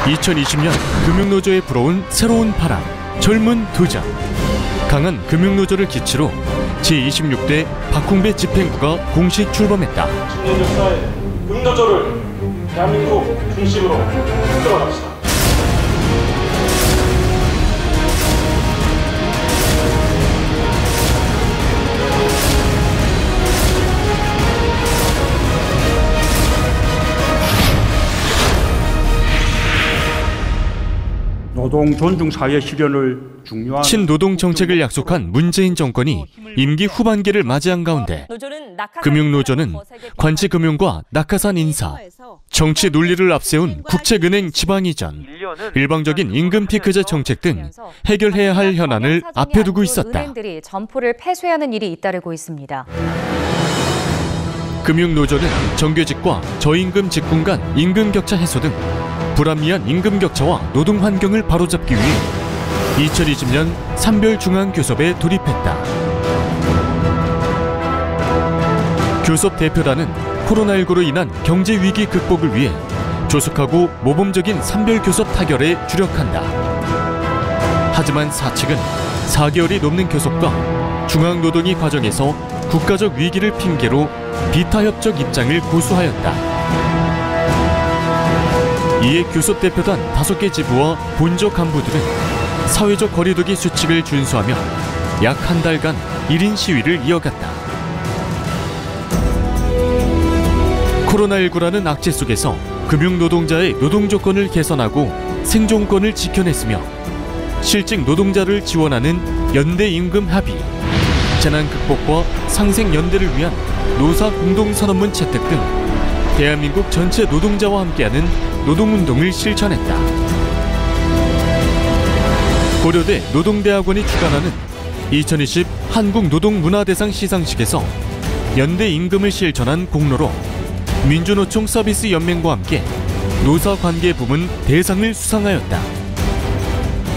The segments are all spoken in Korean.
2020년 금융노조에 불어온 새로운 바람, 젊은 도전. 강한 금융노조를 기치로 제26대 박홍배 집행부가 공식 출범했다. 10년 역사의 금노조를 대한민국 중심으로 이끌어갑시다. 노동 존중 사회 실현을 중요한 친노동 정책을 약속한 문재인 정권이 임기 후반기를 맞이한 가운데 금융노조는 관치금융과 낙하산 인사, 정치 논리를 앞세운 국책은행 지방 이전, 일방적인 임금 피크제 정책 등 해결해야 할 현안을 앞에 두고 있었다. 은행들이 점포를 폐쇄하는 일이 잇따르고 있습니다. 금융노조는 정규직과 저임금 직군 간 임금 격차 해소 등 불합리한 임금 격차와 노동 환경을 바로잡기 위해 2020년 산별중앙교섭에 돌입했다. 교섭 대표단은 코로나19로 인한 경제 위기 극복을 위해 조속하고 모범적인 산별교섭 타결에 주력한다. 하지만 사측은 4개월이 넘는 교섭과 중앙노동위 과정에서 국가적 위기를 핑계로 비타협적 입장을 고수하였다. 이에 교섭대표단 5개 지부와 본조 간부들은 사회적 거리두기 수칙을 준수하며 약 한 달간 1인 시위를 이어갔다. 코로나19라는 악재 속에서 금융노동자의 노동조건을 개선하고 생존권을 지켜냈으며 실직 노동자를 지원하는 연대임금 합의, 재난 극복과 상생연대를 위한 노사 공동선언문 채택 등 대한민국 전체 노동자와 함께하는 노동운동을 실천했다. 고려대 노동대학원이 주관하는 2020 한국노동문화대상 시상식에서 연대임금을 실천한 공로로 민주노총 서비스연맹과 함께 노사관계 부문 대상을 수상하였다.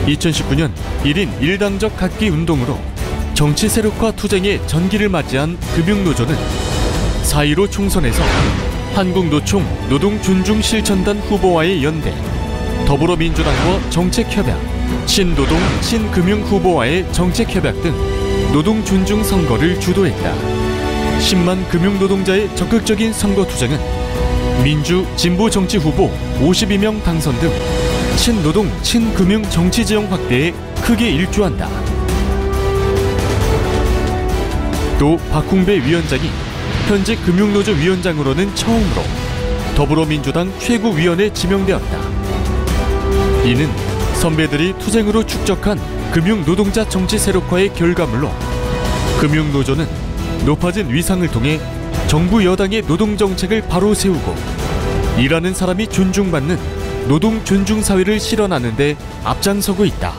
2019년 1인 1당적 각기 운동으로 정치 세력화 투쟁의 전기를 맞이한 금융노조는 4.15 총선에서 한국노총 노동존중실천단 후보와의 연대, 더불어민주당과 정책협약, 친노동, 친금융 후보와의 정책협약 등 노동존중 선거를 주도했다. 10만 금융노동자의 적극적인 선거투쟁은 민주, 진보 정치 후보 52명 당선 등 친노동, 친금융 정치 지형 확대에 크게 일조한다. 또 박홍배 위원장이 현직 금융노조 위원장으로는 처음으로 더불어민주당 최고위원에 지명되었다. 이는 선배들이 투쟁으로 축적한 금융노동자 정치 세력화의 결과물로 금융노조는 높아진 위상을 통해 정부 여당의 노동정책을 바로 세우고 일하는 사람이 존중받는 노동 존중 사회를 실현하는 데 앞장서고 있다.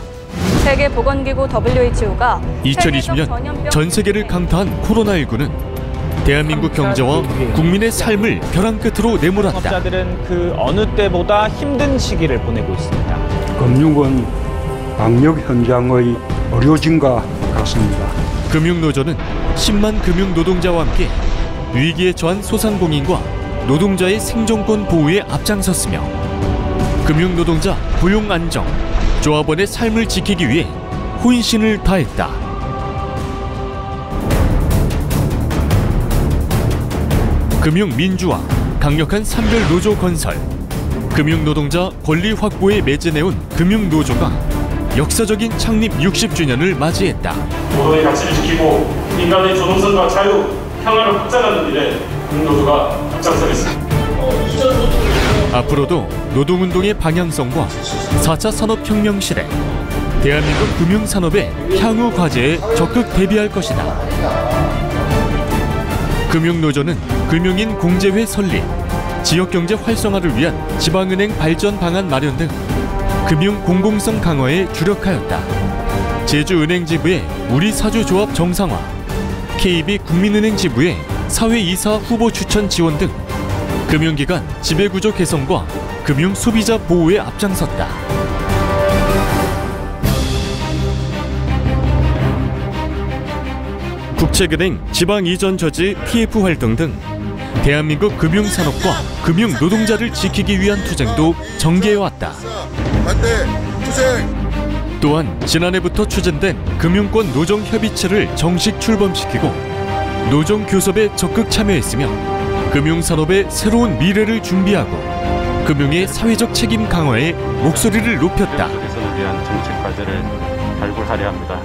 세계보건기구 WHO가 2020년 전 세계를 강타한 코로나19는 대한민국 경제와 국민의 삶을 벼랑 끝으로 내몰았다. 산업자들은 그 어느 때보다 힘든 시기를 보내고 있습니다. 금융은 방역 현장의 의료진과 같습니다. 금융노조는 10만 금융노동자와 함께 위기에 처한 소상공인과 노동자의 생존권 보호에 앞장섰으며 금융노동자 고용 안정, 조합원의 삶을 지키기 위해 혼신을 다했다. 금융민주화, 강력한 산별노조 건설, 금융노동자 권리 확보에 매진해온 금융노조가 역사적인 창립 60주년을 맞이했다. 노동의 가치를 지키고 인간의 존엄성과 자유, 평화를 확장하는 일에 금융노조가 앞장서겠습니다. 앞으로도 노동운동의 방향성과 4차 산업혁명 시대, 대한민국 금융산업의 향후 과제에 적극 대비할 것이다. 금융노조는 금융인 공제회 설립, 지역경제 활성화를 위한 지방은행 발전 방안 마련 등 금융 공공성 강화에 주력하였다. 제주은행 지부의 우리사주조합 정상화, KB 국민은행 지부의 사회이사 후보 추천 지원 등 금융기관 지배구조 개선과 금융소비자 보호에 앞장섰다. 국책은행 지방 이전 저지 TF 활동 등 대한민국 금융산업과 금융노동자를 지키기 위한 투쟁도 전개해왔다. 반대 투쟁. 또한 지난해부터 추진된 금융권 노정협의체를 정식 출범시키고 노정교섭에 적극 참여했으며 금융산업의 새로운 미래를 준비하고 금융의 사회적 책임 강화에 목소리를 높였다. 개선을 위한 정책 과제를 발굴하려 합니다.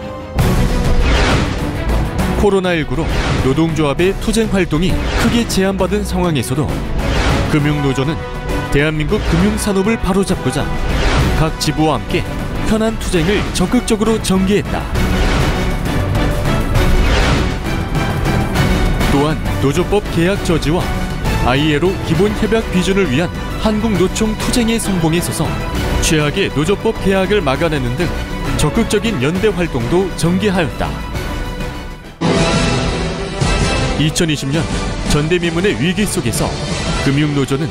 코로나19로 노동조합의 투쟁 활동이 크게 제한받은 상황에서도 금융노조는 대한민국 금융산업을 바로잡고자 각 지부와 함께 현안 투쟁을 적극적으로 전개했다. 또한 노조법 계약 저지와 ILO 기본 협약 비준을 위한 한국노총 투쟁의 선봉에 서서 최악의 노조법 계약을 막아내는 등 적극적인 연대 활동도 전개하였다. 2020년 전대미문의 위기 속에서 금융노조는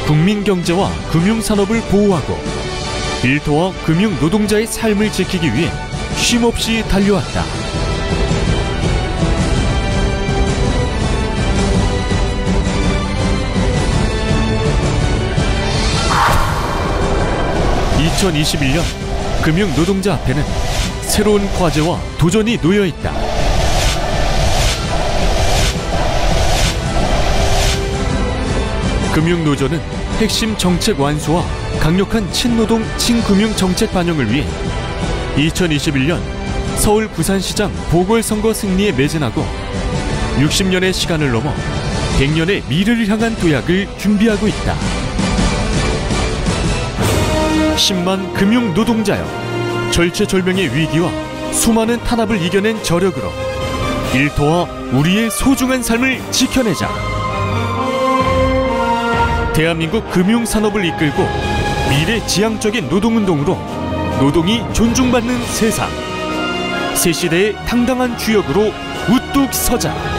국민경제와 금융산업을 보호하고 일터와 금융노동자의 삶을 지키기 위해 쉼없이 달려왔다. (2021년) 금융노동자 앞에는 새로운 과제와 도전이 놓여있다. 금융노조는 핵심 정책 완수와 강력한 친노동, 친금융 정책 반영을 위해 2021년 서울 부산시장 보궐선거 승리에 매진하고 60년의 시간을 넘어 100년의 미래를 향한 도약을 준비하고 있다. 10만 금융노동자여, 절체절명의 위기와 수많은 탄압을 이겨낸 저력으로 일터와 우리의 소중한 삶을 지켜내자. 대한민국 금융산업을 이끌고 미래지향적인 노동운동으로 노동이 존중받는 세상, 새 시대의 당당한 주역으로 우뚝 서자.